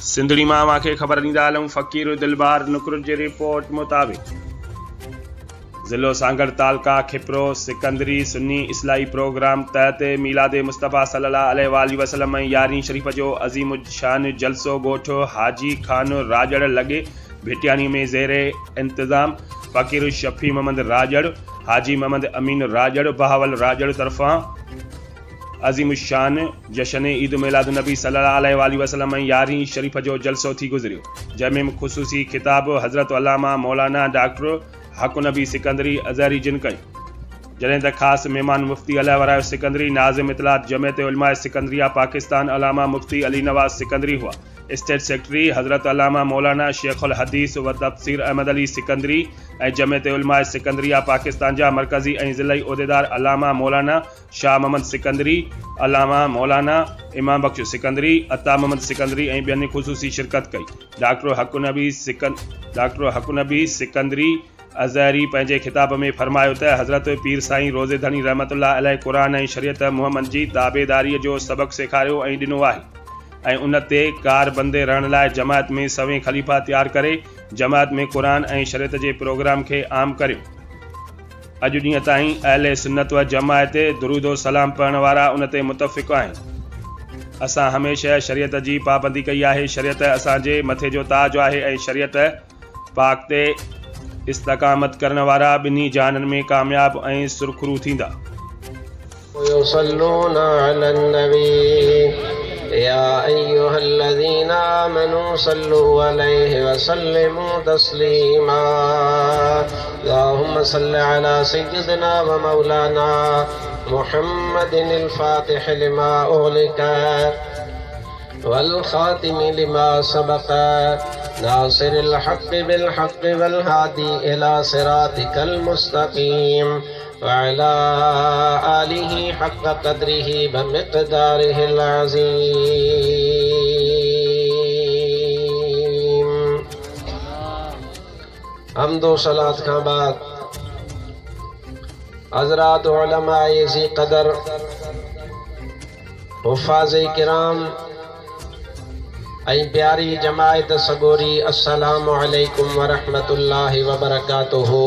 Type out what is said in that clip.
सिंधड़ी मां खे ख़बर ॾींदा हलूं फ़कीर दिलबार नुकुर जी रिपोर्ट मुताबिक़ ज़िलो सांगड़ तालका खिपरो सिकंदरी सुन्नी इस्लाही प्रोग्राम तहत मीलाद मुस्तफ़ा सल्लल्लाहु अलैहि वसल्लम ऐं यारहीं शरीफ़ जो अज़ीम शान जलसो ॻोठ हाजी खान राजड़ लॻे भिटियानी में ज़ेरे इंतज़ाम फ़कीर शफ़ी मोहम्मद राजड़ हाजी मोहम्मद अमीन राजड़ बहावल राजड़ तरफ़ां अज़ीम शान जशन ईद मिलाद नबी सल्लल्लाहु अलैहि वसल्लम ऐं यारहीं शरीफ़ जो जलसो थी गुज़रियो जंहिंमें ख़ुसूसी ख़िताब हज़रत अल्लामा मौलाना डॉक्टर हक़ नबी सिकंदरी अज़हरी जिन कई जॾहिं त ख़ासि महिमान मुफ़्ती अलाए वरायो सिकंदरी नाज़िम इतलात जमियत उलमा सिकंदरिया पाकिस्तान अलामा मुफ़्ती अली नवाज़ सिकंदरी हुआ स्टेट सेक्रेटरी हज़रत अल्लामा मौलाना शेखुल हदीस व तफ़सीर अहमद अली सिकंदरी ऐं जमियत उलमा सिकंदरिया पाकिस्तान जा मरकज़ी ऐं ज़िलई उहिदेदार अल्लामा मौलाना शाह मोहम्मद सिकंदरी अल्लामा मौलाना इमाम बख्श सिकंदरी अता मोहम्मद सिकंदरी ऐं ॿियनि ख़ुसूसी शिरकत कई डॉक्टर हक़ नबी सिकंदरी अज़हरी पंहिंजे ख़िताब में फरमायो त हज़रत पीर साईं रोज़े धनी रहमतुल्लाह अलैहि क़ुरान ऐं शरीयत मुहम्मद जी ताबेदारीअ जो सबक़ सेखारियो ऐं ॾिनो आहे ऐं उन ते कार बंदे रहण लाइ जमात में सवें ख़लीफ़ा तयारु करे जमात में क़ुरान ऐं शरीयत जे प्रोग्राम खे आम करियो अॼु ॾींहं ताईं अहले सुन्नत व जमात दुरूद सलाम पढ़ण वारा उन ते मुतफ़िक़ आहिनि असां हमेशह शरीयत जी पाबंदी कई आहे शरीयत असांजे मथे जो ताज आहे ऐं शरीयत पाक ते इस्तकामत करण वारा ॿिन्ही जाननि में कामयाब ऐं सुरखरू थींदा या अय्युहल्लज़ीना आमनू सल्लु अलैहि वसल्लिमू तस्लीमा अल्लाहुम्मा सल्लि अला सय्यिदिना व मौलाना मुहम्मदिनिल फातिह लिमा उग़लिका वल खातिम लिमा सबक़ नासिरिल हक़्क़ बिल हक़्क़ वल हादी इला सिरातिकल मुस्तक़ीम व अला आलिहि हक़्क़ क़द्रिहि व मिक़दारिहिल अज़ीम। हम्दो सलात खां बाद हज़रात उलमाए ज़ी क़दर हुफ़ाज़े किराम ऐं प्यारी जमायत सगोरी अस्सलामु अलैकुम व रहमतुल्लाहि व बरकातुहू।